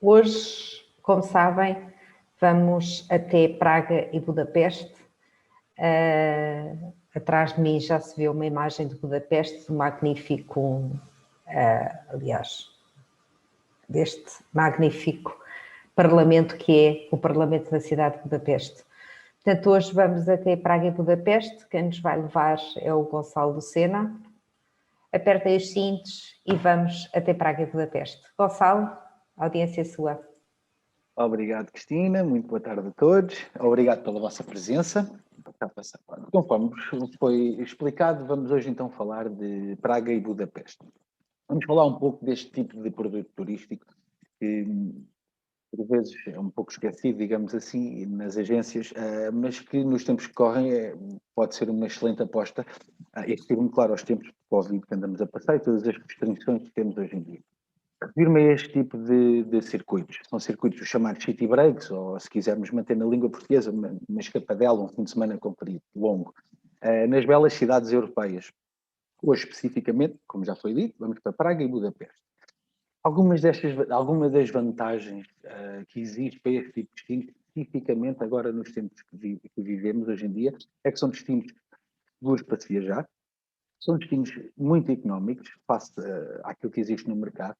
Hoje, como sabem, vamos até Praga e Budapeste. Atrás de mim já se vê uma imagem de Budapeste, magnífico, aliás, deste magnífico parlamento que é o Parlamento da cidade de Budapeste. Portanto, hoje vamos até Praga e Budapeste. Quem nos vai levar é o Gonçalo Lucena. Apertem os cintos e vamos até Praga e Budapeste. Gonçalo, a audiência é sua. Obrigado, Cristina. Muito boa tarde a todos. Obrigado pela vossa presença. Conforme foi explicado, vamos hoje então falar de Praga e Budapeste. Vamos falar um pouco deste tipo de produto turístico que, por vezes, é um pouco esquecido, digamos assim, nas agências, mas que nos tempos que correm pode ser uma excelente aposta. Refiro-me, claro, aos tempos de Covid que andamos a passar e todas as restrições que temos hoje em dia. Refiro-me a este tipo de circuitos. São circuitos chamados city breaks, ou se quisermos manter na língua portuguesa, uma escapadela, um fim de semana comprido, longo, nas belas cidades europeias. Hoje, especificamente, como já foi dito, vamos para Praga e Budapeste. Algumas das vantagens que existem para este tipo de destinos, especificamente agora nos tempos que vivemos hoje em dia, é que são destinos seguros para se viajar, são destinos muito económicos, face àquilo que existe no mercado.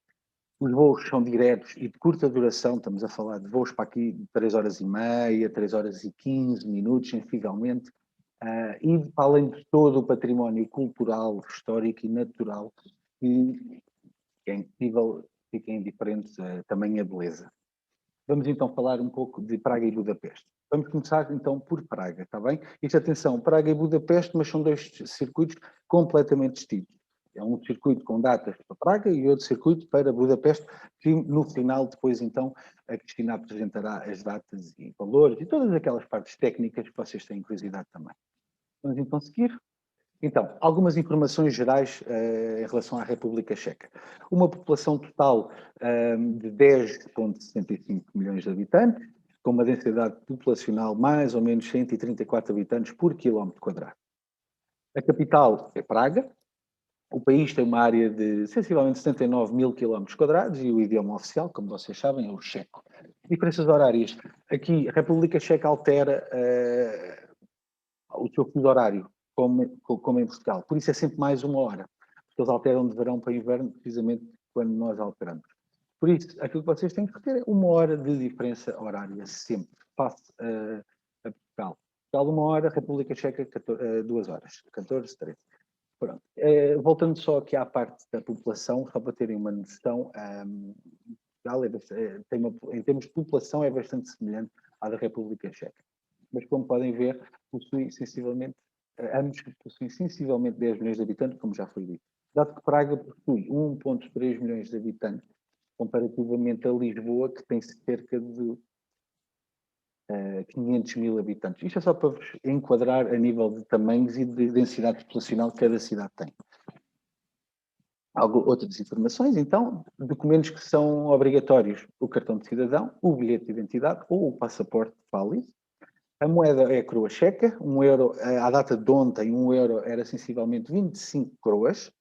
Os voos são diretos e de curta duração, estamos a falar de voos para aqui de 3 horas e meia, 3 horas e 15 minutos, sensivelmente, e para além de todo o património cultural, histórico e natural, que é impossível, fica indiferente também a beleza. Vamos então falar um pouco de Praga e Budapeste. Vamos começar então por Praga, está bem? Isto, atenção, Praga e Budapeste, mas são dois circuitos completamente distintos. É um circuito com datas para Praga e outro circuito para Budapeste, que no final, depois então, a Cristina apresentará as datas e valores e todas aquelas partes técnicas que vocês têm curiosidade também. Vamos então seguir. Então, algumas informações gerais em relação à República Checa. Uma população total de 10,65 milhões de habitantes, com uma densidade populacional mais ou menos 134 habitantes por quilómetro quadrado. A capital é Praga. O país tem uma área de sensivelmente 79 mil quilómetros quadrados e o idioma oficial, como vocês sabem, é o checo. Diferenças horárias. Aqui, a República Checa altera o seu fuso horário, como em Portugal. Por isso é sempre mais uma hora. Porque eles alteram de verão para inverno, precisamente quando nós alteramos. Por isso, aquilo que vocês têm que ter é uma hora de diferença horária, sempre, face a Portugal. Portugal, uma hora, República Checa, 2 horas, 14, 13. Pronto. Voltando só aqui à parte da população, só para terem uma noção, Portugal em termos de população é bastante semelhante à da República Checa. Mas como podem ver, ambos possuem sensivelmente 10 milhões de habitantes, como já foi dito. Dado que Praga possui 1,3 milhões de habitantes, comparativamente a Lisboa, que tem cerca de 500 mil habitantes. Isto é só para vos enquadrar a nível de tamanhos e de densidade populacional que cada cidade tem. Outras informações, então, documentos que são obrigatórios: o cartão de cidadão, o bilhete de identidade ou o passaporte válido. A moeda é a coroa checa, €1, à data de ontem, €1 era sensivelmente 25 coroas.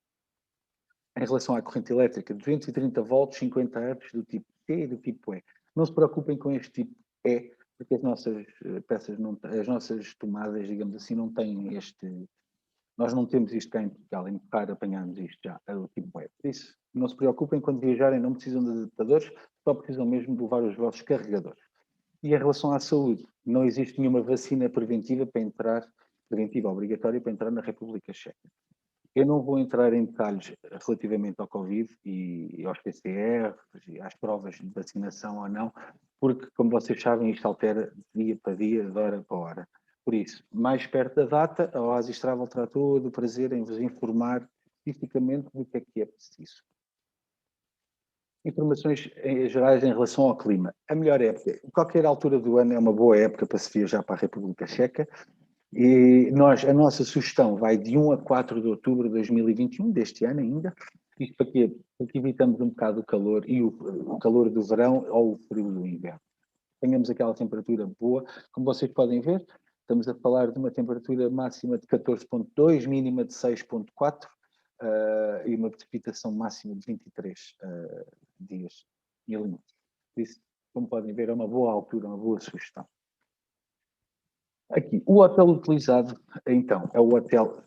Em relação à corrente elétrica, 230 volts, 50 Hz do tipo C e do tipo E. Não se preocupem com este tipo E, porque as nossas peças, as nossas tomadas, digamos assim, não têm este... Nós não temos isto cá em Portugal, é muito raro apanharmos isto já, o tipo E. Por isso, não se preocupem, quando viajarem não precisam de adaptadores, só precisam mesmo de levar os vossos carregadores. E em relação à saúde, não existe nenhuma vacina preventiva obrigatória para entrar na República Checa. Eu não vou entrar em detalhes relativamente ao Covid e aos PCRs e às provas de vacinação ou não, porque, como vocês sabem, isto altera de dia para dia, de hora para hora. Por isso, mais perto da data, a Oasis Travel terá todo o prazer em vos informar especificamente do que é preciso. Informações gerais em relação ao clima. A melhor época, qualquer altura do ano é uma boa época para se viajar para a República Checa. E a nossa sugestão vai de 1 a 4 de outubro de 2021, deste ano ainda. Isto para quê? Porque evitamos um bocado o calor, e o calor do verão ou o frio do inverno. Tenhamos aquela temperatura boa. Como vocês podem ver, estamos a falar de uma temperatura máxima de 14,2, mínima de 6,4 e uma precipitação máxima de 23 dias milímetros. Por isso, ver, é uma boa altura, uma boa sugestão. Aqui, o hotel utilizado, então, é o Hotel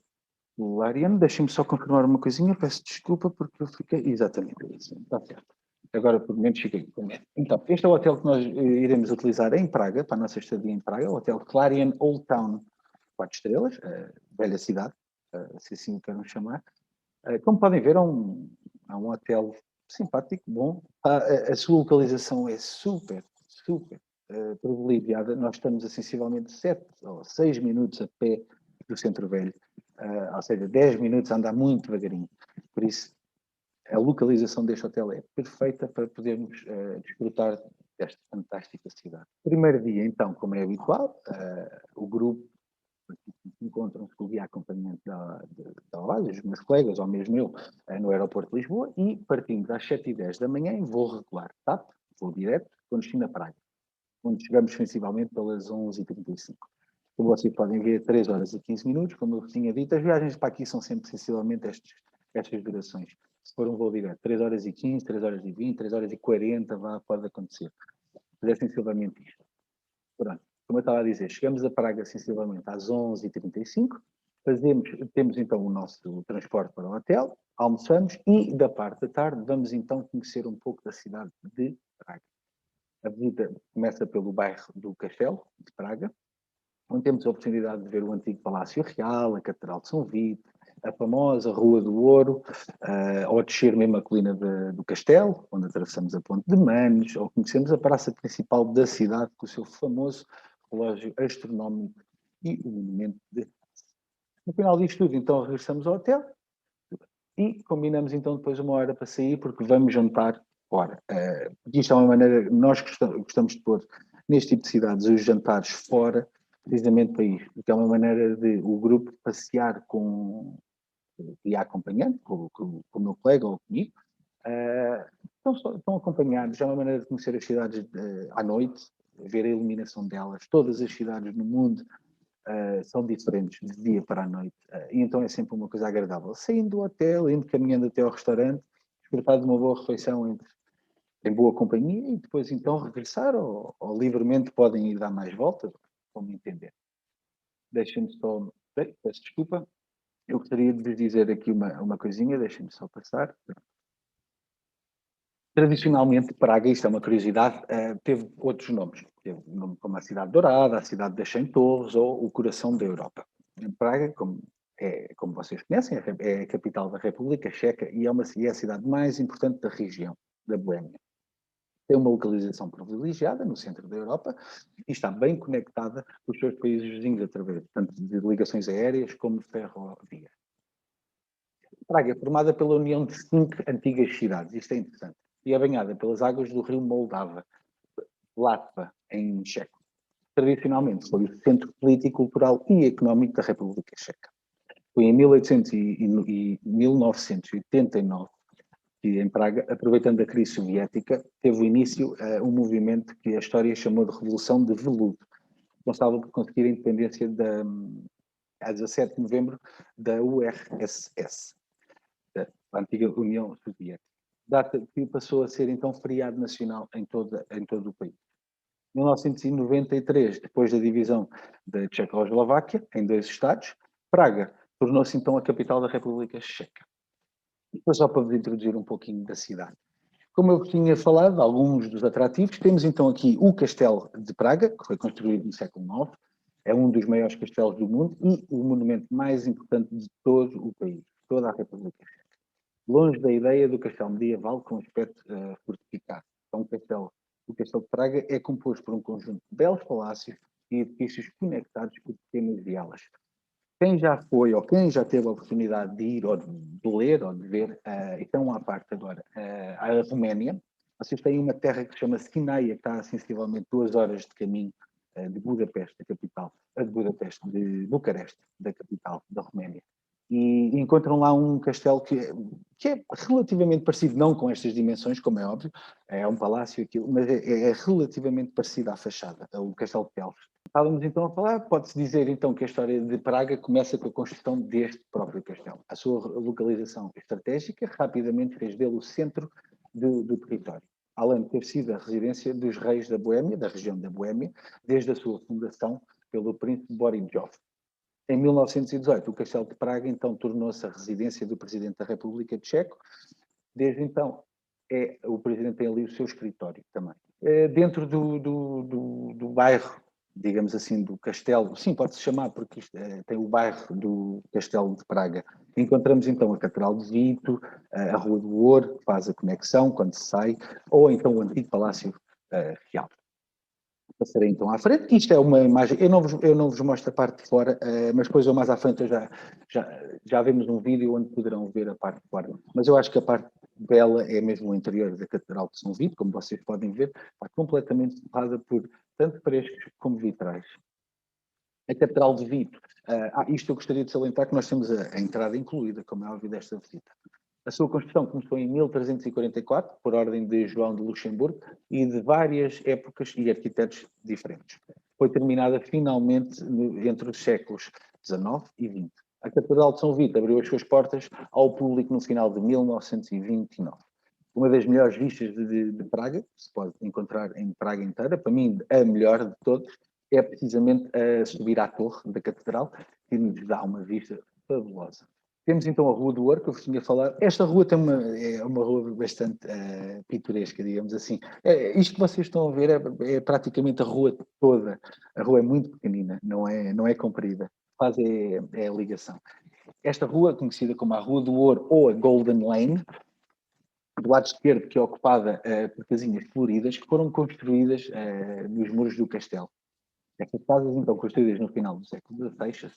Clarion. Deixem-me só confirmar uma coisinha, peço desculpa porque eu fiquei... Exatamente, está certo. Agora, por menos, fiquei com medo. Então, este é o hotel que nós iremos utilizar em Praga, para a nossa estadia em Praga, o Hotel Clarion Old Town, 4 estrelas, velha cidade, se assim o queiram chamar. Como podem ver, é um hotel simpático, bom. A sua localização é super privilegiada. Nós estamos a sensivelmente 7 ou 6 minutos a pé do Centro Velho, ou seja, 10 minutos a andar muito devagarinho. Por isso, a localização deste hotel é perfeita para podermos desfrutar desta fantástica cidade. Primeiro dia, então, como é habitual, o grupo encontram-se com o guia acompanhamento da Oasis, os meus colegas, ou mesmo eu, no aeroporto de Lisboa, e partimos às 7h10 da manhã em voo regular, TAP, voo direto, quando destino a Praga, onde chegamos sensivelmente pelas 11h35. Como vocês podem ver, 3 horas e 15 minutos, como eu tinha dito, as viagens para aqui são sempre sensivelmente estas durações. Se for um voo direto, 3 horas e 15, 3 horas e 20, 3 horas e 40, pode acontecer. Mas é sensivelmente isto. Pronto. Como eu estava a dizer, chegamos a Praga sensivelmente às 11h35, temos então o nosso transporte para o hotel, almoçamos e da parte da tarde vamos então conhecer um pouco da cidade de Praga. A visita começa pelo bairro do Castelo de Praga, onde temos a oportunidade de ver o antigo Palácio Real, a Catedral de São Vito, a famosa Rua do Ouro, ou descer mesmo a colina do Castelo, onde atravessamos a Ponte de Manos, ou conhecemos a praça principal da cidade com o seu famoso relógio astronómico e o monumento de... No final disto tudo, então, regressamos ao hotel e combinamos então depois uma hora para sair, porque vamos jantar fora. Isto é uma maneira, nós gostamos de pôr neste tipo de cidades os jantares fora, precisamente para isto, porque é uma maneira de o grupo passear e acompanhante, com o meu colega ou comigo, estão acompanhados, é uma maneira de conhecer as cidades à noite, ver a iluminação delas. Todas as cidades no mundo são diferentes de dia para a noite, e então é sempre uma coisa agradável. Saindo do hotel, indo caminhando até ao restaurante, desfrutar de uma boa refeição em boa companhia e depois então regressar ou livremente podem ir dar mais voltas, como entender. Deixem-me só... Peço desculpa. Eu gostaria de vos dizer aqui uma coisinha, deixem-me só passar. Tradicionalmente, Praga, isto é uma curiosidade, teve outros nomes. Teve um nome como a Cidade Dourada, a Cidade das 100 Torres ou o Coração da Europa. Praga, como vocês conhecem, é a capital da República Checa e é a cidade mais importante da região, da Boémia. Tem uma localização privilegiada no centro da Europa e está bem conectada com os seus países vizinhos através tanto de ligações aéreas como de ferrovia. Praga é formada pela união de 5 antigas cidades, isto é interessante, e é banhada pelas águas do rio Moldava, Latva, em checo. Tradicionalmente foi o centro político, cultural e económico da República Checa. Foi em 1989 que em Praga, aproveitando a crise soviética, teve o início um movimento que a história chamou de Revolução de Veludo, responsável por conseguir a independência a 17 de novembro da URSS, da antiga União Soviética. Data que passou a ser então feriado nacional em todo o país. Em 1993, depois da divisão da Tchecoslováquia em 2 estados, Praga tornou-se então a capital da República Checa. Depois só para vos introduzir um pouquinho da cidade. Como eu tinha falado, alguns dos atrativos, temos então aqui o Castelo de Praga, que foi construído no século IX, é um dos maiores castelos do mundo e o monumento mais importante de todo o país, toda a República Checa. Longe da ideia do castelo medieval com aspecto fortificado. Então, o Castelo de Praga é composto por um conjunto de belos palácios e edifícios conectados por pequenas vielas. Quem já foi ou quem já teve a oportunidade de ir ou de ler ou de ver, então à parte agora, a Roménia, vocês têm uma terra que se chama Sinaia, que está a sensivelmente 2 horas de caminho de Budapeste, da capital, de Bucareste, da capital da Roménia. E encontram lá um castelo que é relativamente parecido, não com estas dimensões, como é óbvio, é um palácio aquilo, mas é relativamente parecido à fachada, o Castelo de Telfs. Estávamos então a falar, pode-se dizer então que a história de Praga começa com a construção deste próprio castelo. A sua localização estratégica rapidamente fez dele o centro do território. além de ter sido a residência dos reis da Boémia, da região da Boémia, desde a sua fundação pelo príncipe Boris. Em 1918, o Castelo de Praga, então, tornou-se a residência do Presidente da República Tcheco. Desde então, o Presidente tem ali o seu escritório também. Dentro do bairro, digamos assim, do Castelo, sim, pode-se chamar, porque isto, tem o bairro do Castelo de Praga. Encontramos, então, a Catedral de Vito, a Rua do Ouro, que faz a conexão quando se sai, ou então o antigo Palácio Real. Passarei então à frente. Isto é uma imagem, eu não vos mostro a parte de fora, mas depois ou mais à frente já vemos um vídeo onde poderão ver a parte de fora. Mas eu acho que a parte bela é mesmo o interior da Catedral de São Vito, como vocês podem ver, está completamente forrada por tanto frescos como vitrais. A Catedral de Vito, isto eu gostaria de salientar que nós temos a entrada incluída, como é óbvio, desta visita. A sua construção começou em 1344, por ordem de João de Luxemburgo, e de várias épocas e arquitetos diferentes. Foi terminada finalmente entre os séculos XIX e XX. A Catedral de São Vito abriu as suas portas ao público no final de 1929. Uma das melhores vistas de Praga, que se pode encontrar em Praga inteira, para mim a melhor de todas, é precisamente a subir à torre da Catedral, que nos dá uma vista fabulosa. Temos então a Rua do Ouro, que eu vos tinha falado. Esta rua é uma rua bastante pitoresca, digamos assim. Isto que vocês estão a ver é praticamente a rua toda. A rua é muito pequenina, não é comprida. Faz a ligação. Esta rua, conhecida como a Rua do Ouro ou a Golden Lane, do lado esquerdo, que é ocupada por casinhas floridas, que foram construídas nos muros do castelo. Estas casas, então, construídas no final do século XVI,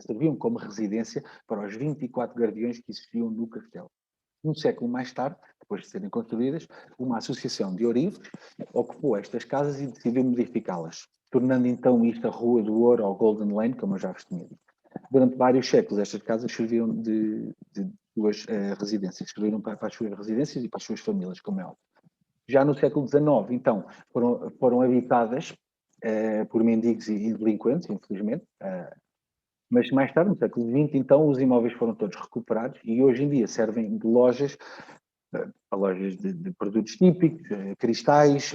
serviam como residência para os 24 guardiões que existiam no castelo. Um século mais tarde, depois de serem construídas, uma associação de ourives ocupou estas casas e decidiu modificá-las, tornando então isto a Rua do Ouro ou Golden Lane, como eu já vos tinha dito. Durante vários séculos, estas casas serviram de suas residências, serviram para as suas residências e para as suas famílias, como é óbvio. Já no século XIX, então, foram habitadas por mendigos e delinquentes, infelizmente, mas mais tarde, no século XX, então, os imóveis foram todos recuperados e hoje em dia servem de lojas, a lojas de produtos típicos, cristais,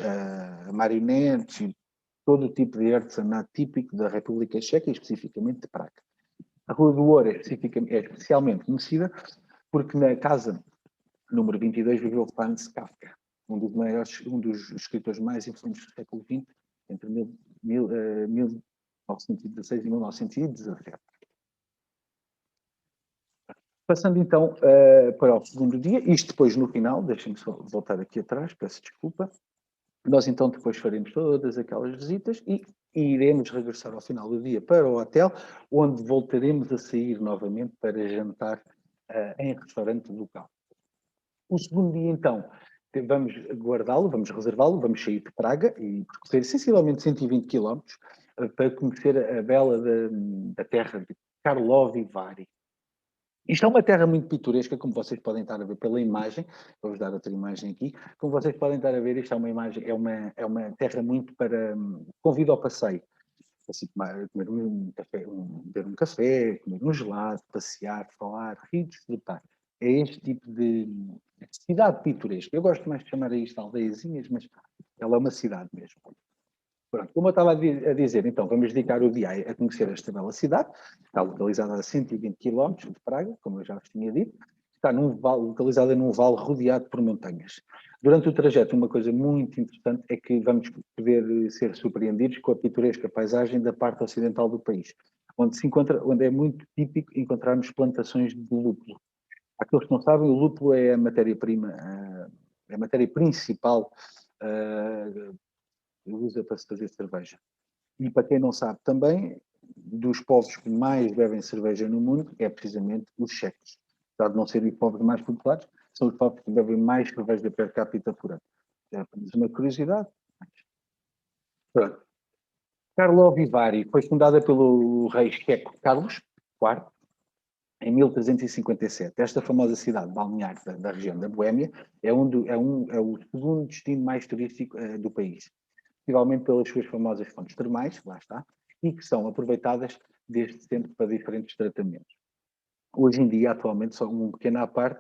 marionetes e todo o tipo de artesanato típico da República Checa e especificamente de Praga. A Rua do Ouro é especialmente conhecida porque na casa número 22 viveu Franz Kafka, um dos escritores mais influentes do século XX, entre 1916 e 1917. Passando então para o segundo dia, isto depois no final, deixem-me só voltar aqui atrás, peço desculpa. Nós então depois faremos todas aquelas visitas e iremos regressar ao final do dia para o hotel, onde voltaremos a sair novamente para jantar em restaurante local. O segundo dia então, vamos guardá-lo, vamos reservá-lo, vamos sair de Praga e percorrer sensivelmente 120 km para conhecer a bela da terra de Karlovy Vary. Isto é uma terra muito pitoresca, como vocês podem estar a ver pela imagem. Vou-vos dar outra imagem aqui. Como vocês podem estar a ver, isto é uma imagem, é uma terra muito para convida ao passeio. Assim, comer um café, beber um café, comer um gelado, passear, falar, rir, desfrutar. É este tipo de cidade pitoresca. Eu gosto mais de chamar isto aldeiazinhas, mas ela é uma cidade mesmo. Pronto, como eu estava a dizer, então, vamos dedicar o dia a conhecer esta bela cidade. Está localizada a 120 km de Praga, como eu já vos tinha dito. Está localizada num vale rodeado por montanhas. Durante o trajeto, uma coisa muito interessante é que vamos poder ser surpreendidos com a pitoresca paisagem da parte ocidental do país, onde é muito típico encontrarmos plantações de lúpulo. Aqueles que não sabem, o lúpulo é a matéria-prima, é a matéria principal usa para se fazer cerveja. E para quem não sabe também, dos povos que mais bebem cerveja no mundo é precisamente os checos. Apesar de não serem os povos mais populares, são os povos que bebem mais cerveja per capita por ano. É apenas uma curiosidade. Pronto. Karlovy Vary foi fundada pelo rei checo Carlos IV em 1357. Esta famosa cidade balnear da região da Boémia é o segundo destino mais turístico do país. Principalmente pelas suas famosas fontes termais, lá está, e que são aproveitadas desde sempre para diferentes tratamentos. Hoje em dia, atualmente, só uma pequena parte,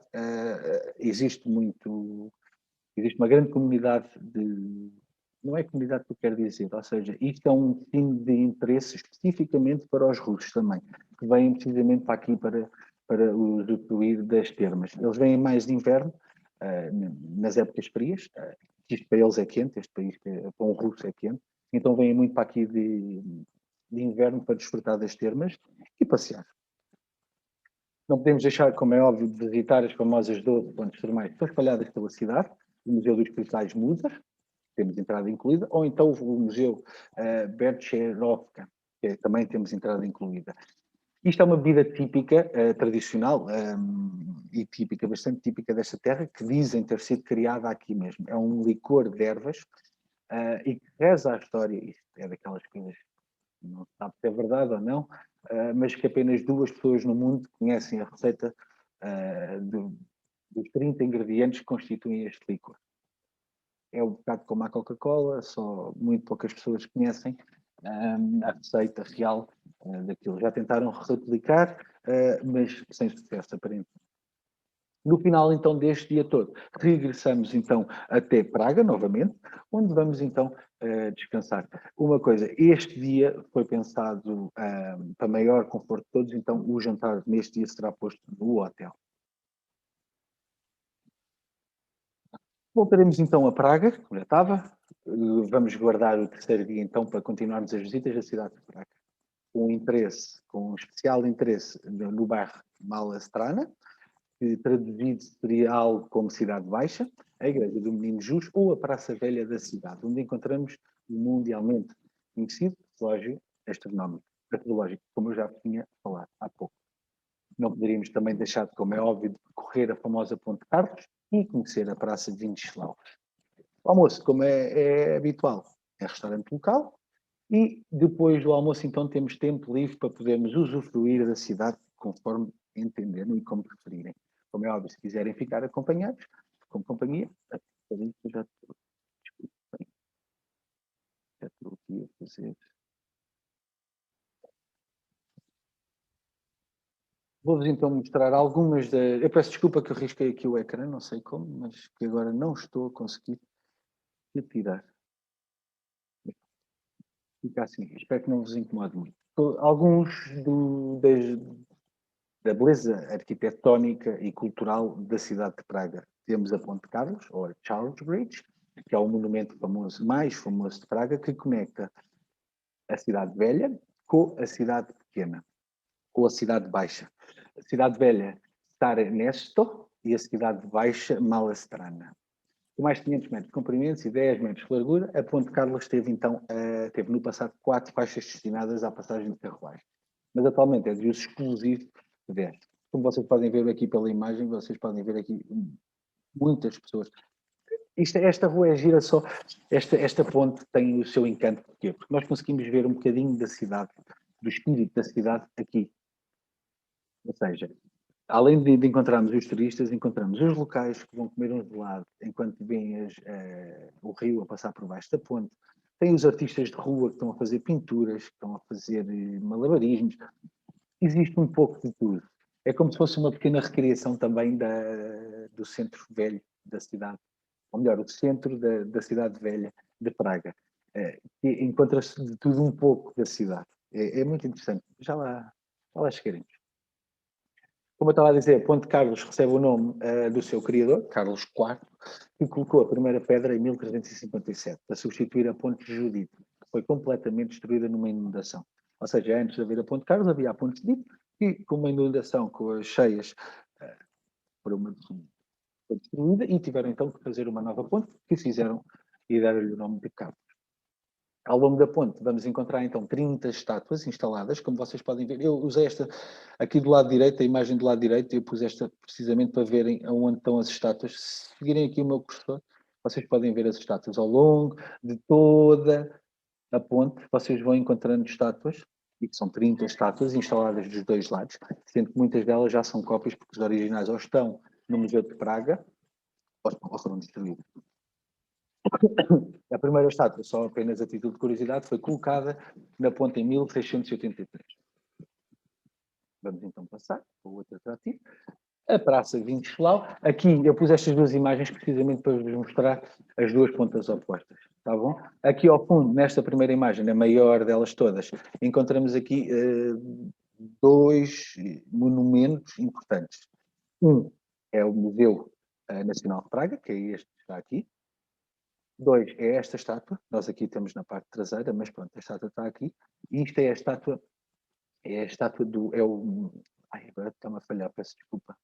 existe Existe uma grande comunidade não é comunidade que eu quero dizer, ou seja, isto é um fim de interesse especificamente para os russos também, que vêm precisamente para aqui para usufruir das termas. Eles vêm mais de inverno, nas épocas frias, isto para eles é quente, este país para um russo é quente, então vêm muito para aqui de inverno para desfrutar das termas e passear. Não podemos deixar, como é óbvio, de visitar as famosas 12 pontes termais que estão espalhadas pela cidade, o Museu dos Cristais Musar, temos entrada incluída, ou então o Museu Bercherovka, que também temos entrada incluída. Isto é uma bebida típica, tradicional e típica, bastante típica desta terra, que dizem ter sido criada aqui mesmo. É um licor de ervas e que reza a história, isto é daquelas coisas que não se sabe se é verdade ou não, mas que apenas 2 pessoas no mundo conhecem a receita dos 30 ingredientes que constituem este licor. É um bocado como a Coca-Cola, só muito poucas pessoas conhecem a receita real daquilo. Já tentaram replicar, mas sem sucesso, aparentemente. No final, então, deste dia todo, regressamos, então, até Praga, novamente, onde vamos, então, descansar. Uma coisa, este dia foi pensado para maior conforto de todos, então o jantar neste dia será posto no hotel. Voltaremos então a Praga, como já estava. Vamos guardar o terceiro dia então para continuarmos as visitas da cidade de Praga. Com um especial interesse no bairro Mala Strana, que traduzido seria algo como Cidade Baixa, a Igreja do Menino Jesus ou a Praça Velha da cidade, onde encontramos o mundialmente conhecido relógio astronómico, meteorológico, como eu já tinha falado há pouco. Não poderíamos também deixar, como é óbvio, de percorrer a famosa Ponte Carlos e conhecer a Praça de Vincennes. O almoço, como é habitual, é restaurante local e depois do almoço, então, temos tempo livre para podermos usufruir da cidade conforme entenderem e como preferirem. Como é óbvio, se quiserem ficar acompanhados, com companhia, já estou aqui a fazer. Vou-vos então mostrar algumas Eu peço desculpa que eu risquei aqui o ecrã, não sei como, mas que agora não estou a conseguir retirar. Fica assim, espero que não vos incomode muito. Alguns da beleza arquitetónica e cultural da cidade de Praga. Temos a Ponte Carlos, ou a Charles Bridge, que é o monumento famoso, mais famoso de Praga, que conecta a cidade velha com a cidade pequena, com a cidade baixa. A cidade velha, Stare Nesto, e a cidade baixa, Mala Strana. Com mais de 500 metros de comprimento e 10 metros de largura, a Ponte Carlos teve no passado 4 faixas destinadas à passagem de carruagem. Mas atualmente é de uso exclusivo de 10. Como vocês podem ver aqui pela imagem, vocês podem ver aqui muitas pessoas. Esta rua é gira só, esta ponte tem o seu encanto. Porquê? Porque nós conseguimos ver um bocadinho da cidade, do espírito da cidade aqui. Ou seja, além de encontrarmos os turistas, encontramos os locais que vão comer um gelado enquanto veem o rio a passar por baixo da ponte. Tem os artistas de rua que estão a fazer pinturas, que estão a fazer malabarismos. Existe um pouco de tudo. É como se fosse uma pequena recriação também do centro velho da cidade. Ou melhor, o centro da cidade velha de Praga. Encontra-se de tudo um pouco da cidade. É muito interessante. Já lá chegaremos. Como eu estava a dizer, Ponte Carlos recebe o nome do seu criador, Carlos IV, que colocou a primeira pedra em 1357, para substituir a Ponte Judite, que foi completamente destruída numa inundação. Ou seja, antes de haver a Ponte Carlos, havia a Ponte Judite, e com uma inundação, com as cheias, foi destruída, e tiveram então que fazer uma nova ponte, que fizeram e deram-lhe o nome de Carlos. Ao longo da ponte vamos encontrar então 30 estátuas instaladas, como vocês podem ver. Eu usei esta aqui do lado direito, a imagem do lado direito, eu pus esta precisamente para verem onde estão as estátuas. Se seguirem aqui o meu cursor, vocês podem ver as estátuas ao longo de toda a ponte. Vocês vão encontrando estátuas, e que são 30 estátuas instaladas dos dois lados, sendo que muitas delas já são cópias, porque os originais ou estão no Museu de Praga, ou foram destruídos. A primeira estátua, só apenas a título de curiosidade, foi colocada na ponte em 1683. Vamos então passar para o outro atrativo. a Praça Vincislau. Aqui eu pus estas duas imagens precisamente para vos mostrar as duas pontas opostas, tá bom? Aqui ao fundo, nesta primeira imagem, a maior delas todas, encontramos aqui dois monumentos importantes. Um é o Museu Nacional de Praga, que é este que está aqui. Dois é esta estátua, nós aqui temos na parte traseira, mas pronto, a estátua está aqui. E isto é a estátua do... Ai, agora está-me a falhar, peço desculpa.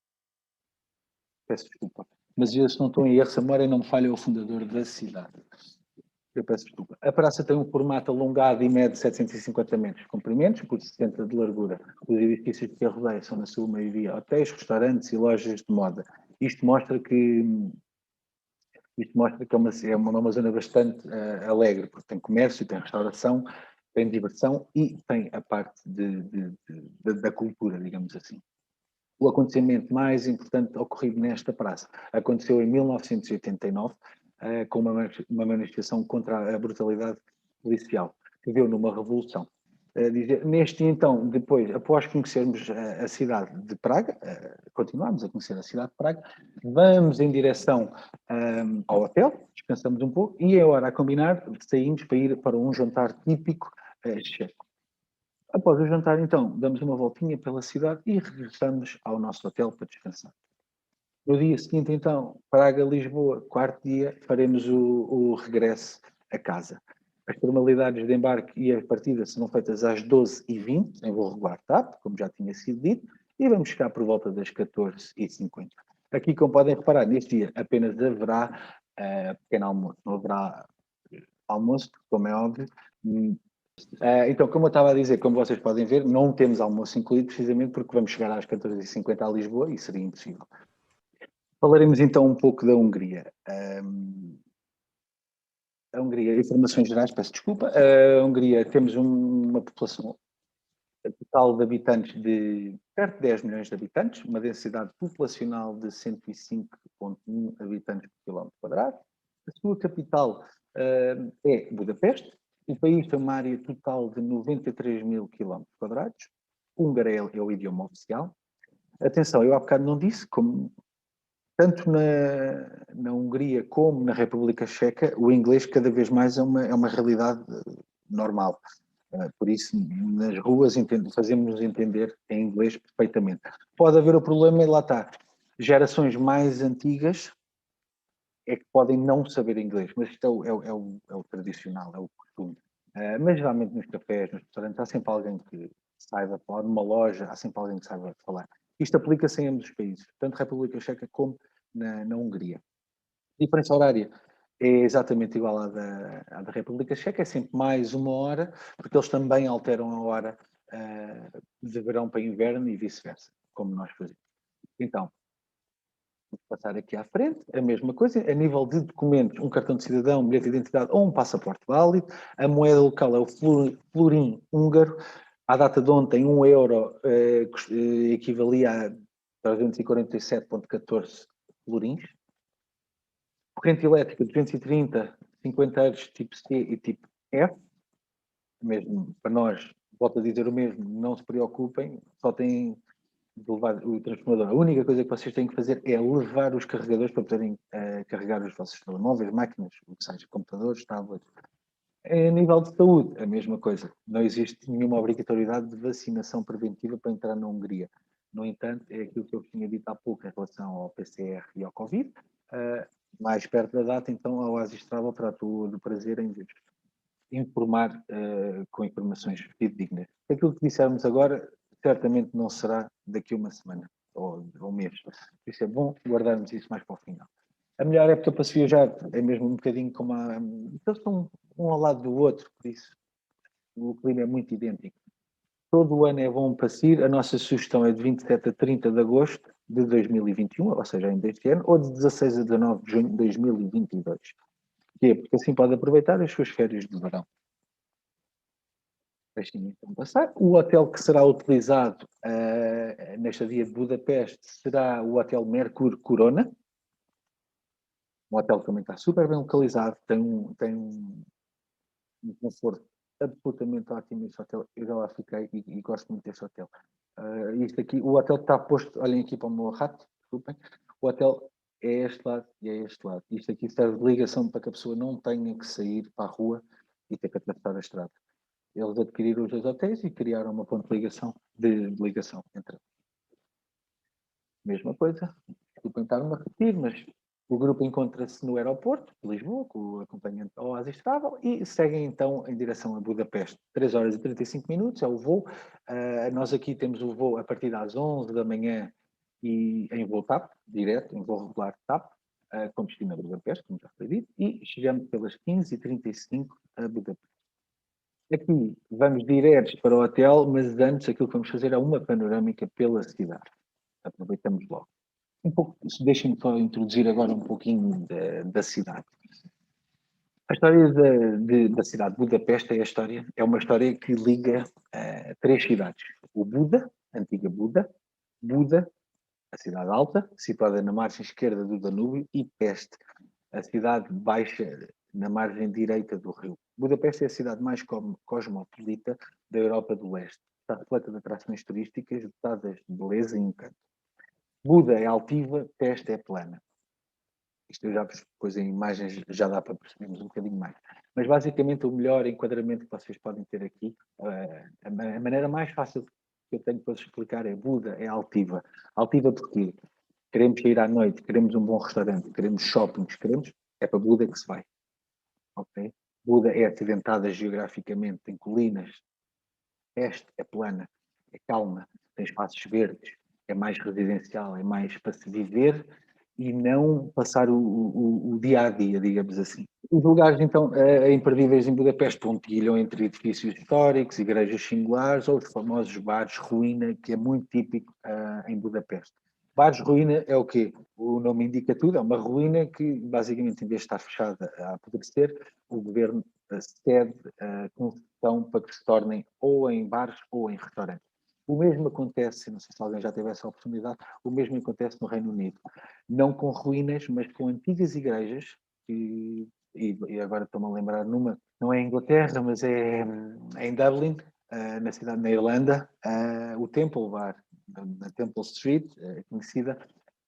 Mas eu, se não estou em erro, se a memória não me falha, é o fundador da cidade. Eu peço desculpa. A praça tem um formato alongado e mede 750 metros comprimentos por 60 de largura. Os edifícios que a rodeiam são, na sua maioria, hotéis, restaurantes e lojas de moda. Isto mostra que é uma zona bastante alegre, porque tem comércio, tem restauração, tem diversão e tem a parte da cultura, digamos assim. O acontecimento mais importante ocorrido nesta praça aconteceu em 1989, com uma manifestação contra a brutalidade policial, que deu numa revolução. Neste então, depois, após conhecermos a cidade de Praga, continuamos a conhecer a cidade de Praga, vamos em direção ao hotel, descansamos um pouco e é hora a combinar, saímos para ir para um jantar típico checo. Após o jantar, então, damos uma voltinha pela cidade e regressamos ao nosso hotel para descansar. No dia seguinte, então, Praga-Lisboa, quarto dia, faremos o regresso a casa. As formalidades de embarque e a partida serão feitas às 12h20, em voo regular TAP, como já tinha sido dito, e vamos chegar por volta das 14h50. Aqui, como podem reparar, neste dia apenas haverá pequeno almoço. Não haverá almoço, como é óbvio. Então, como eu estava a dizer, como vocês podem ver, não temos almoço incluído, precisamente porque vamos chegar às 14h50 a Lisboa e seria impossível. Falaremos então um pouco da Hungria. A Hungria, informações gerais, peço desculpa. A Hungria, temos uma população total de habitantes de perto de 10 milhões de habitantes, uma densidade populacional de 105,1 habitantes por quilómetro quadrado. A sua capital é Budapeste. O país tem uma área total de 93 mil quilómetros quadrados. O húngaro é o idioma oficial. Atenção, eu há bocado não disse, como tanto na Hungria como na República Checa, o inglês cada vez mais é uma realidade normal. Por isso, nas ruas, fazemos-nos entender em inglês perfeitamente. Pode haver o problema, e lá está, gerações mais antigas é que podem não saber inglês, mas isto é o tradicional, é o costume. Mas geralmente nos cafés, nos restaurantes, há sempre alguém que saiba falar, numa loja, há sempre alguém que saiba falar. Isto aplica-se em ambos os países, tanto na República Checa como na Hungria. A diferença horária é exatamente igual à da República Checa, é sempre mais uma hora, porque eles também alteram a hora de verão para inverno e vice-versa, como nós fazemos. Então, vou passar aqui à frente, a mesma coisa, a nível de documentos, um cartão de cidadão, um bilhete de identidade ou um passaporte válido, a moeda local é o florim húngaro, à data de ontem, 1 euro equivalia a 347,14 florins. Corrente elétrica 230, 50 Hz tipo C e tipo F. Mesmo para nós, volto a dizer o mesmo, não se preocupem, só têm de levar o transformador. A única coisa que vocês têm que fazer é levar os carregadores para poderem carregar os vossos telemóveis, máquinas, o que seja, computadores, tablets. A nível de saúde, a mesma coisa. Não existe nenhuma obrigatoriedade de vacinação preventiva para entrar na Hungria. No entanto, é aquilo que eu tinha dito há pouco em relação ao PCR e ao Covid. Mais perto da data, então, a Oasis Travel terá todo o prazer em informar com informações fidedignas. Aquilo que dissermos agora, certamente não será daqui a uma semana ou um mês. Por isso é bom guardarmos isso mais para o final. A melhor época para se viajar é mesmo um bocadinho como eles estão um ao lado do outro, por isso o clima é muito idêntico. Todo o ano é bom para se ir. A nossa sugestão é de 27 a 30 de agosto de 2021, ou seja, ainda este ano, ou de 16 a 19 de junho de 2022. Porquê? Porque assim pode aproveitar as suas férias de verão. Deixem-me então passar. O hotel que será utilizado nesta dia de Budapeste será o Hotel Mercure Corona. Um hotel que também está super bem localizado, tem um conforto absolutamente ótimo esse hotel. Eu já lá fiquei e gosto muito desse hotel. Isto aqui, o hotel está posto, olhem aqui para o meu rato, desculpem, o hotel é este lado e é este lado. Isto aqui serve de ligação para que a pessoa não tenha que sair para a rua e ter que atravessar a estrada. Eles adquiriram os dois hotéis e criaram uma ponte de ligação entre eles. Mesma coisa, desculpem estar-me a repetir, mas o grupo encontra-se no aeroporto de Lisboa, com o acompanhante Oasis Travel, e seguem então em direção a Budapeste. 3 horas e 35 minutos é o voo. Nós aqui temos o voo a partir das 11 da manhã e em voo TAP, direto, em voo regular TAP, com destino a Budapeste, como já foi dito, e chegamos pelas 15h35 a Budapeste. Aqui vamos diretos para o hotel, mas antes aquilo que vamos fazer é uma panorâmica pela cidade. Aproveitamos logo. Deixem-me só introduzir agora um pouquinho da cidade. A história da cidade de Budapeste é uma história que liga três cidades. O Buda, a antiga Buda, a cidade alta, situada na margem esquerda do Danúbio, e Peste, a cidade baixa na margem direita do rio. Budapeste é a cidade mais cosmopolita da Europa do Leste. Está repleta de atrações turísticas dotadas de beleza e encanto. Buda é altiva, Peste é plana. Isto eu já depois em imagens já dá para percebermos um bocadinho mais. Mas basicamente o melhor enquadramento que vocês podem ter aqui, a maneira mais fácil que eu tenho para vos explicar é Buda é altiva. Altiva porque queremos sair à noite, queremos um bom restaurante, queremos shoppings, é para Buda que se vai. Okay? Buda é acidentada geograficamente, tem colinas. Peste é plana, é calma, tem espaços verdes, é mais residencial, é mais para se viver e não passar o dia a dia, digamos assim. Os lugares, então, imperdíveis em Budapeste pontilham entre edifícios históricos, igrejas singulares ou os famosos bares ruína, que é muito típico em Budapeste. Bares ruína é o quê? O nome indica tudo, é uma ruína que, basicamente, em vez de estar fechada a apodrecer, o governo cede concessão para que se tornem ou em bares ou em restaurantes. O mesmo acontece, não sei se alguém já teve essa oportunidade, o mesmo acontece no Reino Unido. Não com ruínas, mas com antigas igrejas, e agora estou-me a lembrar numa, não é em Inglaterra, mas é em Dublin, na cidade da Irlanda, o Temple Bar, na Temple Street, conhecida,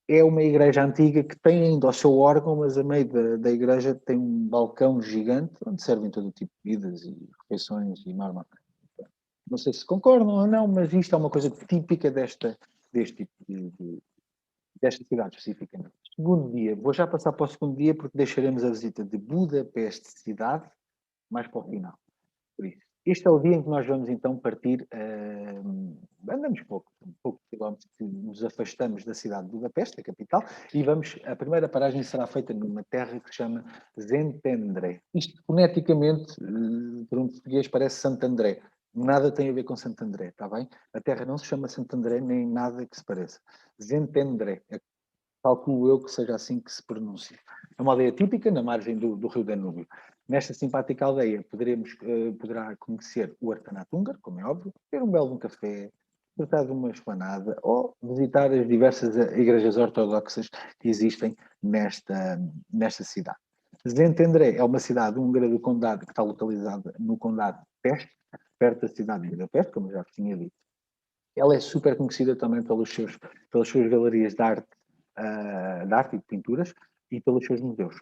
é uma igreja antiga que tem ainda o seu órgão, mas a meio da igreja tem um balcão gigante onde servem todo tipo de bebidas e refeições e normal. Não sei se concordam ou não, mas isto é uma coisa típica deste tipo desta cidade especificamente. Segundo dia, vou já passar para o segundo dia porque deixaremos a visita de Budapeste cidade mais para o final. Por isso, este é o dia em que nós vamos então partir, andamos poucos quilómetros, que nos afastamos da cidade de Budapeste, a capital, e a primeira paragem será feita numa terra que se chama Szentendre. Isto, foneticamente, para um português, parece Santo André. Nada tem a ver com Santo André, está bem? A terra não se chama Santo André, nem nada que se pareça. Szentendre, calculo eu que seja assim que se pronuncia. É uma aldeia típica na margem do rio Danúbio. Nesta simpática aldeia poderá conhecer o artesanato húngaro, como é óbvio, ter um belo café, tratar de uma esplanada ou visitar as diversas igrejas ortodoxas que existem nesta cidade. Szentendre é uma cidade húngara do condado que está localizada no condado de Peste, perto da cidade de Budapeste, como eu já tinha dito. Ela é super conhecida também pelas suas galerias de arte e de pinturas e pelos seus museus.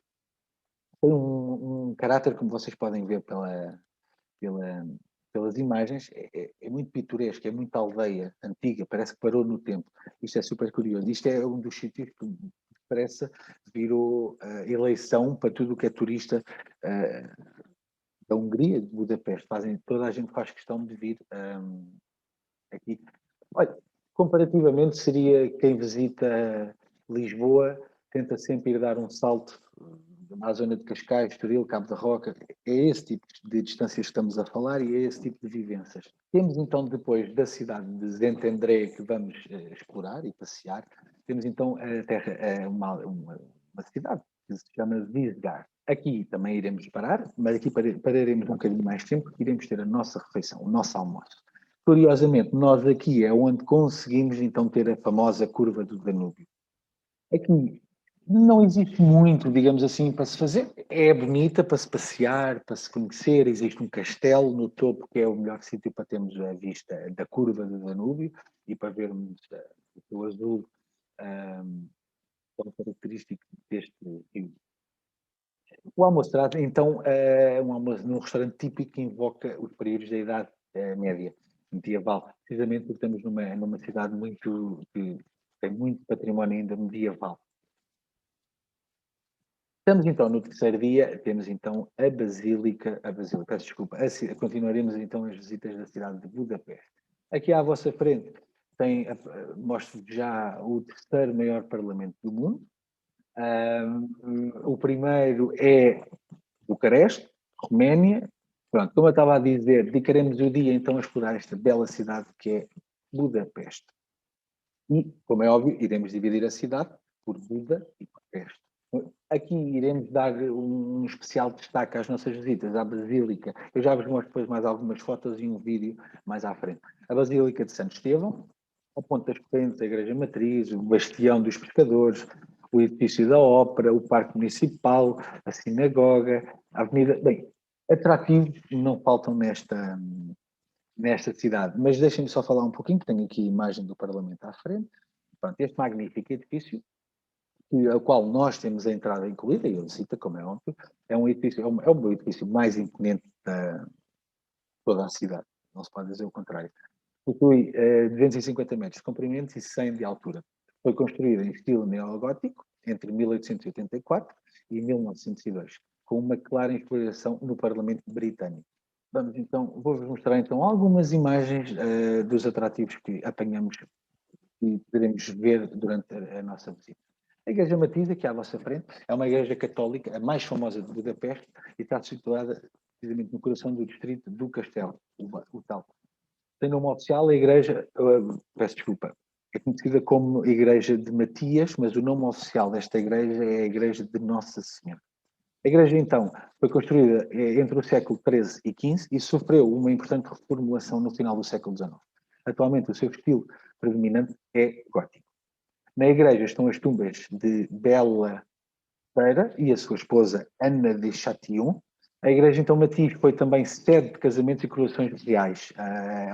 Tem um caráter, como vocês podem ver pelas imagens, é muito pitoresco, é muito aldeia antiga, parece que parou no tempo. Isto é super curioso. Isto é um dos sítios que depressa virou eleição para tudo o que é turista da Hungria, de Budapeste. Toda a gente faz questão de vir aqui. Olha, comparativamente seria quem visita Lisboa, tenta sempre ir dar um salto à zona de Cascais, Estoril, Cabo da Roca. É esse tipo de distâncias que estamos a falar e é esse tipo de vivências. Temos então depois da cidade de Szentendre que vamos explorar e passear, temos então a terra, uma cidade que se chama Visgar. Aqui também iremos parar, mas aqui pararemos um bocadinho mais tempo porque iremos ter a nossa refeição, o nosso almoço. Curiosamente, nós aqui é onde conseguimos então ter a famosa curva do Danúbio. Aqui não existe muito, digamos assim, para se fazer. É bonita para se passear, para se conhecer. Existe um castelo no topo que é o melhor sítio para termos a vista da curva do Danúbio e para vermos o azul são características deste rio. O almoço será, então, um almoço num restaurante típico que invoca os períodos da Idade Média, medieval, precisamente porque estamos numa cidade que tem muito património ainda medieval. Estamos então no terceiro dia, temos então peço desculpa, continuaremos então as visitas da cidade de Budapeste. Aqui à vossa frente mostro já o terceiro maior parlamento do mundo. O primeiro é Bucareste, Roménia. Pronto, como eu estava a dizer, dedicaremos o dia então a explorar esta bela cidade que é Budapeste. E, como é óbvio, iremos dividir a cidade por Buda e Peste. Aqui iremos dar um especial destaque às nossas visitas à Basílica. Eu já vos mostro depois mais algumas fotos e um vídeo mais à frente. A Basílica de Santo Estevão, a Ponte das Correntes, a Igreja Matriz, o Bastião dos Pescadores, o edifício da Ópera, o Parque Municipal, a Sinagoga, a Avenida... Bem, atrativos não faltam nesta cidade. Mas deixem-me só falar um pouquinho, que tenho aqui a imagem do Parlamento à frente. Pronto, este magnífico edifício, ao qual nós temos a entrada incluída, e eu cito, como é óbvio, é um edifício, é o edifício mais imponente de toda a cidade. Não se pode dizer o contrário. Possui 250 metros de comprimento e 100 de altura. Foi construído em estilo neogótico entre 1884 e 1902, com uma clara inspiração no Parlamento britânico. Vou-vos mostrar então algumas imagens dos atrativos que apanhamos e poderemos ver durante a nossa visita. A Igreja Matriz, aqui à vossa frente, é uma igreja católica, a mais famosa de Budapeste, e está situada precisamente no coração do distrito do Castelo, o tal. Tem nome oficial a igreja, peço desculpa, é conhecida como Igreja de Matias, mas o nome oficial desta igreja é a Igreja de Nossa Senhora. A igreja, então, foi construída entre o século XIII e XV e sofreu uma importante reformulação no final do século XIX. Atualmente, o seu estilo predominante é gótico. Na igreja estão as tumbas de Bela Peira e a sua esposa Ana de Châtillon. A igreja, então, Matiz foi também sede de casamentos e coroações reais,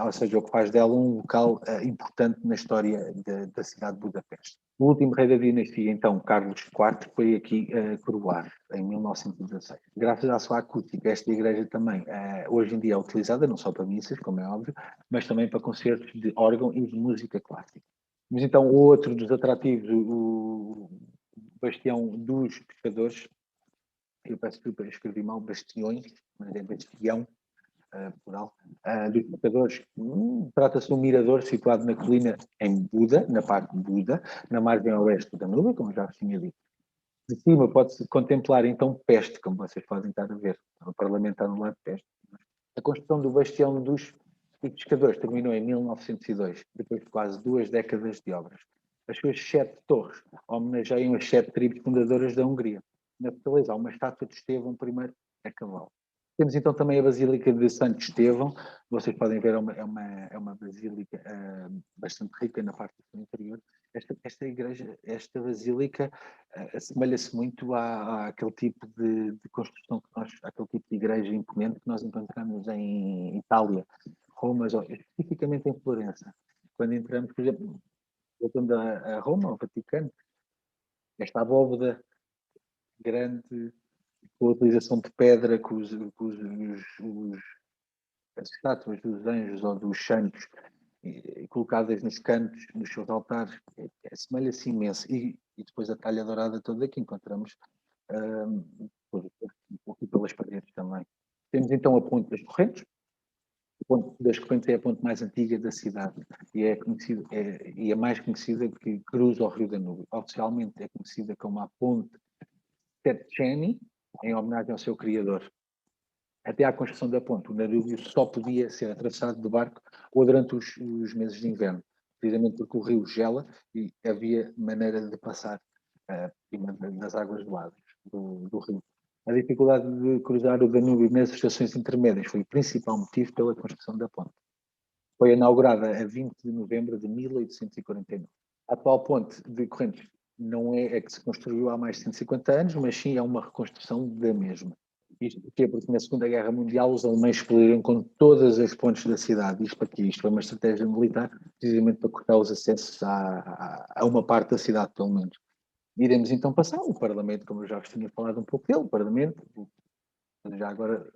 ou seja, o que faz dela um local importante na história da cidade de Budapeste. O último rei da dinastia, então, Carlos IV, foi aqui coroado, em 1916. Graças à sua acústica, esta igreja também, hoje em dia, é utilizada não só para missas, como é óbvio, mas também para concertos de órgão e de música clássica. Mas então, outro dos atrativos, o Bastião dos Pescadores, eu peço desculpa, escrevi mal, Bastiões, mas é Bastião, plural, dos Pescadores. Trata-se de um mirador situado na colina em Buda, na parte de Buda, na margem oeste do Danúbio, como já vos tinha dito. De cima pode-se contemplar então Peste, como vocês podem estar a ver, o Parlamento está no lado de Peste. A construção do Bastião dos Pescadores terminou em 1902, depois de quase 2 décadas de obras. As suas 7 torres homenageiam as 7 tribos fundadoras da Hungria. Na fortaleza há uma estátua de Estevão I a cavalo. Temos então também a Basílica de Santo Estevão. Vocês podem ver, é uma basílica bastante rica na parte do interior. Esta igreja, esta basílica, assemelha-se muito àquele tipo de construção àquele tipo de igreja imponente que nós encontramos em Itália, Roma, especificamente em Florença. Quando entramos, por exemplo, voltando a Roma, ao Vaticano, esta abóbada grande, com a utilização de pedra, as estátuas dos anjos ou dos santos colocadas nos cantos, nos seus altares, assemelha-se imenso. E depois a talha dourada toda que encontramos um pouco pelas paredes também. Temos então a Ponte das Correntes. A Ponte das Correntes é a ponte mais antiga da cidade e é mais conhecida que cruza o Rio Danúbio. Oficialmente é conhecida como a Ponte Széchenyi, em homenagem ao seu criador. Até à construção da ponte, o Danúbio só podia ser atravessado de barco ou durante os meses de inverno, precisamente porque o rio gela e havia maneira de passar nas águas geladas do rio. A dificuldade de cruzar o Danúbio nas estações intermédias foi o principal motivo pela construção da ponte. Foi inaugurada a 20 de novembro de 1849. A atual ponte de Correntes não é a que se construiu há mais de 150 anos, mas sim é uma reconstrução da mesma. Isto porquê? Porque na Segunda Guerra Mundial os alemães explodiram com todas as pontes da cidade. Isto para quê? Isto foi uma estratégia militar, precisamente para cortar os acessos a uma parte da cidade, pelo menos. Iremos então passar o Parlamento, como eu já vos tinha falado um pouco dele, o Parlamento, já agora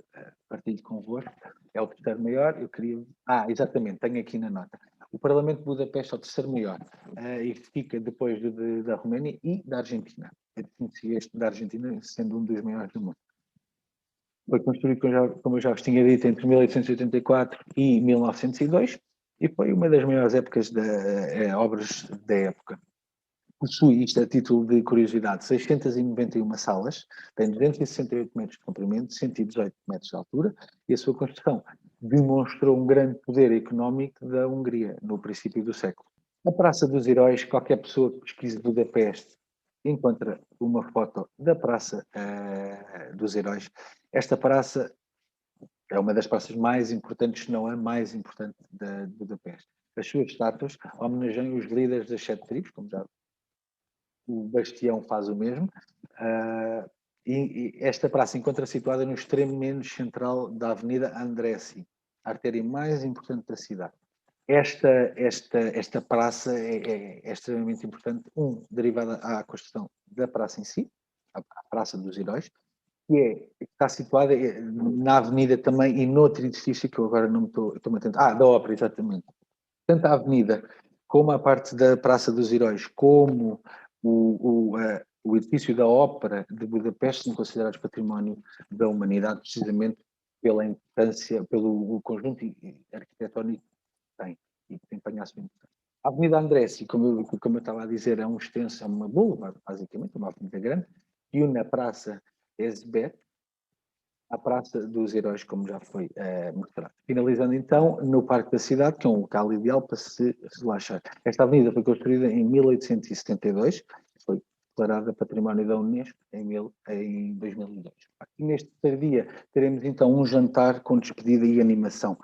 partilho convosco, é o terceiro maior. Eu queria. Exatamente, tenho aqui na nota. O Parlamento de Budapeste é o terceiro maior e fica depois da Roménia e da Argentina. Eu conheci este da Argentina sendo um dos maiores do mundo. Foi construído, como eu já vos tinha dito, entre 1884 e 1902 e foi uma das maiores épocas obras da época. Possui, isto a título de curiosidade, 691 salas, tem 268 metros de comprimento, 118 metros de altura, e a sua construção demonstrou um grande poder económico da Hungria no princípio do século. A Praça dos Heróis, qualquer pessoa que pesquise Budapeste encontra uma foto da Praça dos Heróis. Esta praça é uma das praças mais importantes, se não a mais importante de Budapeste. As suas estátuas homenageiam os líderes das 7 tribos, como já o Bastião faz o mesmo, e esta praça encontra-se situada no extremo menos central da Avenida Andressi, a artéria mais importante da cidade. Esta praça é extremamente importante, derivada à construção da praça em si, a Praça dos Heróis, que está situada na avenida também e noutro edifício que eu agora não estou-me atento. Da Ópera, exatamente. Tanto a avenida como a parte da Praça dos Heróis, como o edifício da Ópera de Budapeste são considerados património da humanidade, precisamente pela importância, pelo conjunto arquitetónico que tem e que desempenha a sua importância. A Avenida Andressi, como eu estava a dizer, é uma boulevard, basicamente, uma avenida grande, que une a Praça Erzsébet à Praça dos Heróis, como já foi mostrado. Finalizando então no Parque da Cidade, que é um local ideal para se relaxar. Esta avenida foi construída em 1872, foi declarada Património da Unesco em 2002. E neste terceiro dia teremos então um jantar com despedida e animação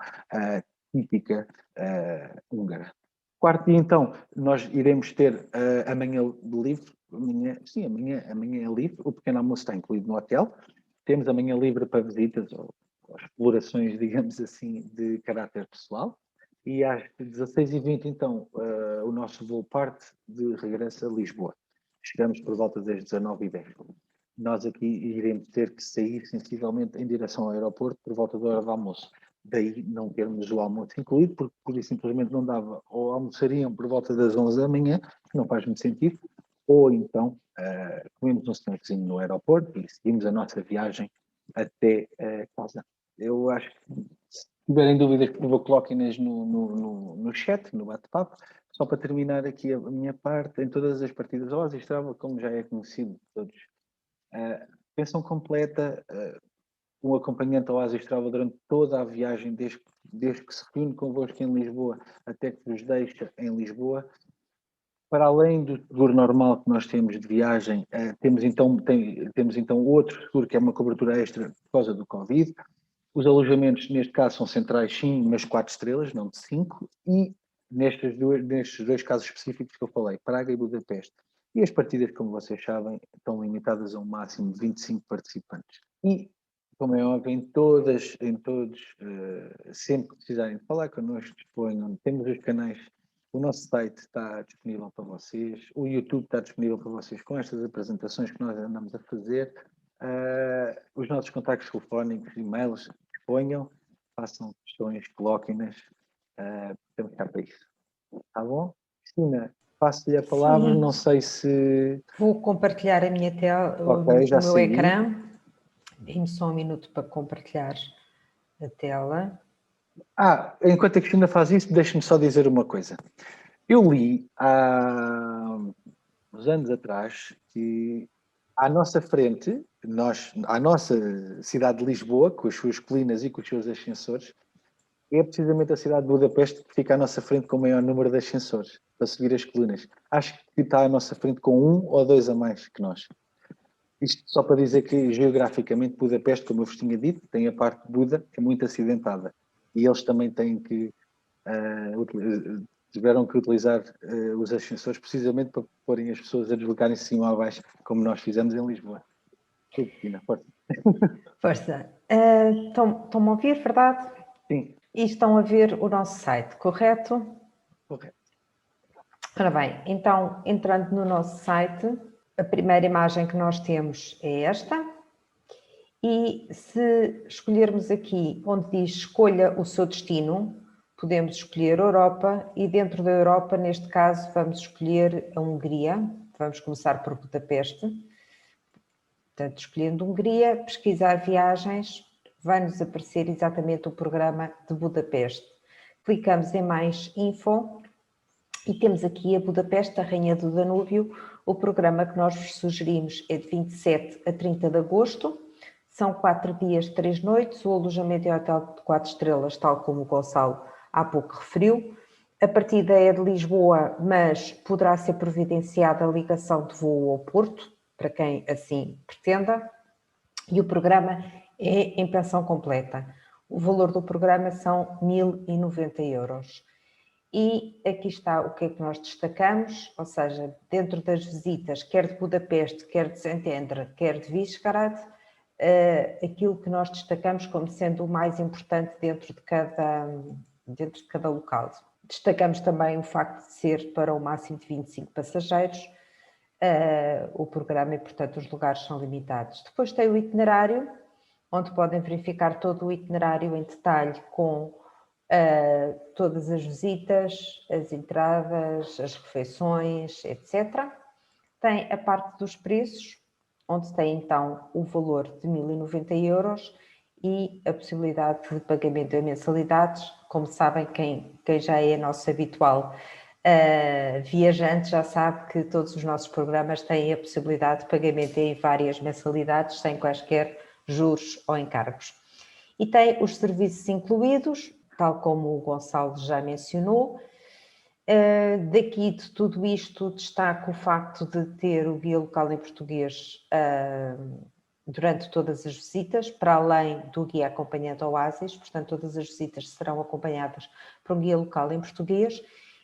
típica húngara. Quarto dia então, nós iremos ter amanhã livre, amanhã é livre, o pequeno almoço está incluído no hotel. Temos amanhã livre para visitas ou explorações, digamos assim, de caráter pessoal. E às 16h20, então, o nosso voo parte de regresso a Lisboa. Chegamos por volta das 19h10. Nós aqui iremos ter que sair sensivelmente em direção ao aeroporto por volta da hora do almoço. Daí não termos o almoço incluído, porque por isso simplesmente não dava. Ou almoçariam por volta das 11 da manhã, que não faz muito sentido, ou então comemos um snackzinho no aeroporto e seguimos a nossa viagem até casa. Eu acho que, se tiverem dúvidas, por favor, coloquem-nas no chat, no bate-papo. Só para terminar aqui a minha parte, em todas as partidas ao Oasistrava, como já é conhecido de todos, pensão completa, um acompanhante ao Oasistrava durante toda a viagem, desde que se reúne convosco em Lisboa até que vos deixa em Lisboa. Para além do seguro normal que nós temos de viagem, temos então outro seguro que é uma cobertura extra por causa do Covid. Os alojamentos, neste caso, são centrais, sim, mas 4 estrelas, não de 5. E nestes dois casos específicos que eu falei, Praga e Budapeste. E as partidas, como vocês sabem, estão limitadas a um máximo de 25 participantes. E, como é óbvio, em todos, sempre que precisarem de falar connosco, disponham. Temos os canais. O nosso site está disponível para vocês, o YouTube está disponível para vocês com estas apresentações que nós andamos a fazer. Os nossos contactos telefónicos, e-mails, disponham, façam questões, coloquem-nas, estamos cá para isso. Está bom? Cristina, passo-lhe a palavra, não sei se... Vou compartilhar a minha tela, o meu ecrã. Dê-me só um minuto para compartilhar a tela. Enquanto a Cristina faz isso, deixe-me só dizer uma coisa. Eu li há uns anos atrás que à nossa frente, à nossa cidade de Lisboa, com as suas colinas e com os seus ascensores, é precisamente a cidade de Budapeste que fica à nossa frente com o maior número de ascensores para subir as colinas. Acho que está à nossa frente com 1 ou 2 a mais que nós. Isto só para dizer que, geograficamente, Budapeste, como eu vos tinha dito, tem a parte de Buda, que é muito acidentada. E eles também tiveram que utilizar os ascensores precisamente para porem as pessoas a deslocarem-se cima ou abaixo, como nós fizemos em Lisboa. Cristina, força. Força. Estão-me a ouvir, verdade? Sim. E estão a ver o nosso site, correto? Correto. Ora bem, então, entrando no nosso site, a primeira imagem que nós temos é esta. E se escolhermos aqui onde diz escolha o seu destino, podemos escolher Europa e dentro da Europa, neste caso, vamos escolher a Hungria. Vamos começar por Budapeste. Portanto, escolhendo Hungria, pesquisar viagens, vai-nos aparecer exatamente o programa de Budapeste. Clicamos em mais info e temos aqui a Budapeste, a Rainha do Danúbio. O programa que nós vos sugerimos é de 27 a 30 de agosto. São 4 dias, 3 noites. O alojamento é hotel de 4 estrelas, tal como o Gonçalo há pouco referiu. A partida é de Lisboa, mas poderá ser providenciada a ligação de voo ao Porto, para quem assim pretenda. E o programa é em pensão completa. O valor do programa são 1.090 euros. E aqui está o que é que nós destacamos, ou seja, dentro das visitas, quer de Budapeste, quer de Szentendre, quer de Visegrad, aquilo que nós destacamos como sendo o mais importante dentro de cada local. Destacamos também o facto de ser para o máximo de 25 passageiros, o programa e, portanto, os lugares são limitados. Depois tem o itinerário, onde podem verificar todo o itinerário em detalhe com todas as visitas, as entradas, as refeições, etc. Tem a parte dos preços, onde tem então o valor de 1.090 euros e a possibilidade de pagamento em mensalidades. Como sabem, quem já é nosso habitual viajante já sabe que todos os nossos programas têm a possibilidade de pagamento em várias mensalidades, sem quaisquer juros ou encargos. E tem os serviços incluídos, tal como o Gonçalo já mencionou. Daqui de tudo isto destaco o facto de ter o guia local em português durante todas as visitas, para além do guia acompanhante Oasis, portanto todas as visitas serão acompanhadas por um guia local em português,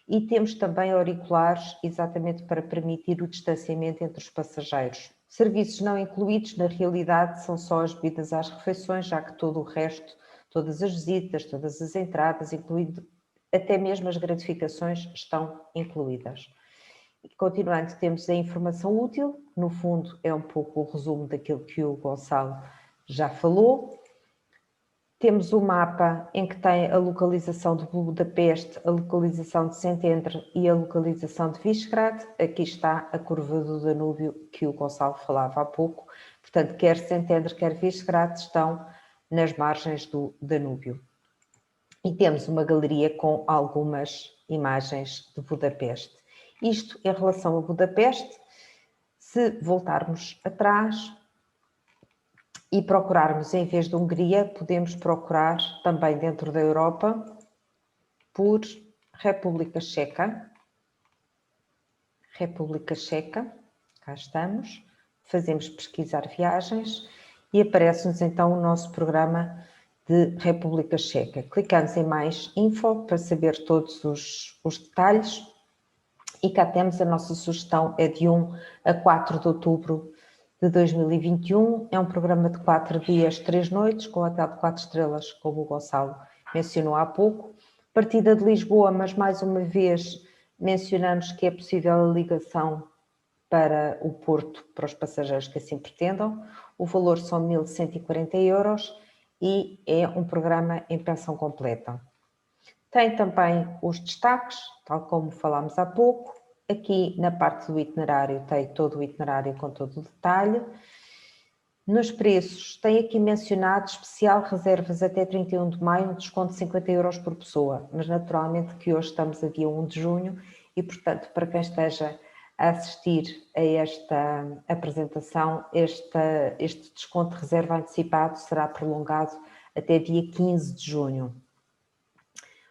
e temos também auriculares exatamente para permitir o distanciamento entre os passageiros. Serviços não incluídos, na realidade, são só as bebidas às refeições, já que todo o resto, todas as visitas, todas as entradas, incluindo até mesmo as gratificações, estão incluídas. E, continuando, temos a informação útil, no fundo é um pouco o resumo daquilo que o Gonçalo já falou. Temos o mapa em que tem a localização de Budapeste, a localização de Szentendre e a localização de Visegrad. Aqui está a curva do Danúbio que o Gonçalo falava há pouco. Portanto, quer Szentendre, quer Visegrad estão nas margens do Danúbio. E temos uma galeria com algumas imagens de Budapeste. Isto em relação a Budapeste. Se voltarmos atrás e procurarmos, em vez de Hungria, podemos procurar também dentro da Europa por República Checa. República Checa, cá estamos. Fazemos pesquisar viagens e aparece-nos então o nosso programa de República Checa. Clicamos em mais info para saber todos os detalhes e cá temos a nossa sugestão, é de 1 a 4 de outubro de 2021. É um programa de 4 dias, 3 noites, com hotel de 4 estrelas, como o Gonçalo mencionou há pouco. Partida de Lisboa, mas mais uma vez mencionamos que é possível a ligação para o Porto, para os passageiros que assim pretendam. O valor são 1.140 euros e é um programa em pensão completa. Tem também os destaques, tal como falámos há pouco. Aqui na parte do itinerário tem todo o itinerário com todo o detalhe. Nos preços, tem aqui mencionado especial reservas até 31 de maio, um desconto de 50 euros por pessoa, mas naturalmente que hoje estamos a dia 1 de junho e, portanto, para quem esteja a assistir a esta apresentação, este desconto de reserva antecipado será prolongado até dia 15 de junho.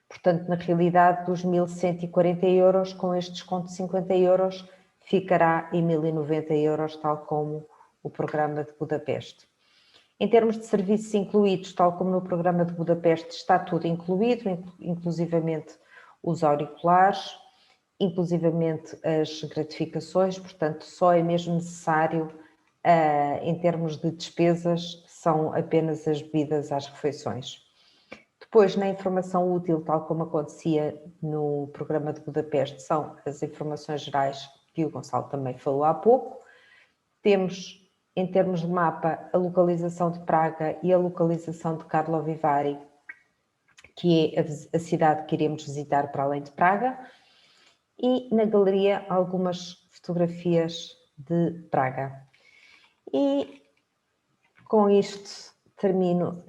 Portanto, na realidade, dos 1.140 euros, com este desconto de 50 euros, ficará em 1.090 euros, tal como o programa de Budapeste. Em termos de serviços incluídos, tal como no programa de Budapeste, está tudo incluído, inclusivamente os auriculares, inclusivamente as gratificações, portanto, só é mesmo necessário em termos de despesas, são apenas as bebidas às refeições. Depois, na informação útil, tal como acontecia no programa de Budapeste, são as informações gerais que o Gonçalo também falou há pouco. Temos, em termos de mapa, a localização de Praga e a localização de Karlovy Vary, que é a cidade que iremos visitar para além de Praga. E na galeria, algumas fotografias de Praga. E com isto termino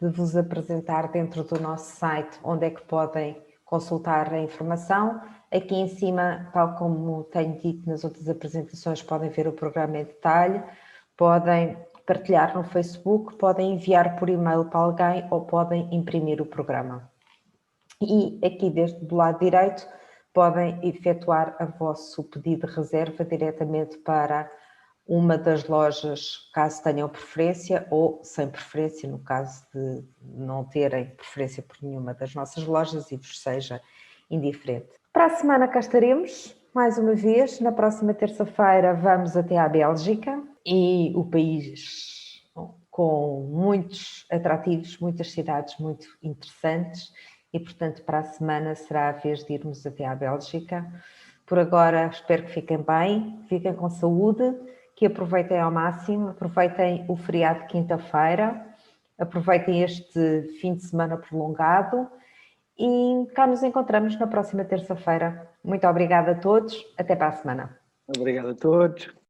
de vos apresentar dentro do nosso site onde é que podem consultar a informação. Aqui em cima, tal como tenho dito nas outras apresentações, podem ver o programa em detalhe, podem partilhar no Facebook, podem enviar por e-mail para alguém ou podem imprimir o programa. E aqui desde do lado direito podem efetuar o vosso pedido de reserva diretamente para uma das lojas, caso tenham preferência, ou sem preferência, no caso de não terem preferência por nenhuma das nossas lojas e vos seja indiferente. Para a semana cá estaremos, mais uma vez. Na próxima terça-feira vamos até à Bélgica e o país com muitos atrativos, muitas cidades muito interessantes e, portanto, para a semana será a vez de irmos até à Bélgica. Por agora, espero que fiquem bem, fiquem com saúde, que aproveitem ao máximo, aproveitem o feriado de quinta-feira, aproveitem este fim de semana prolongado e cá nos encontramos na próxima terça-feira. Muito obrigada a todos, até para a semana. Obrigado a todos.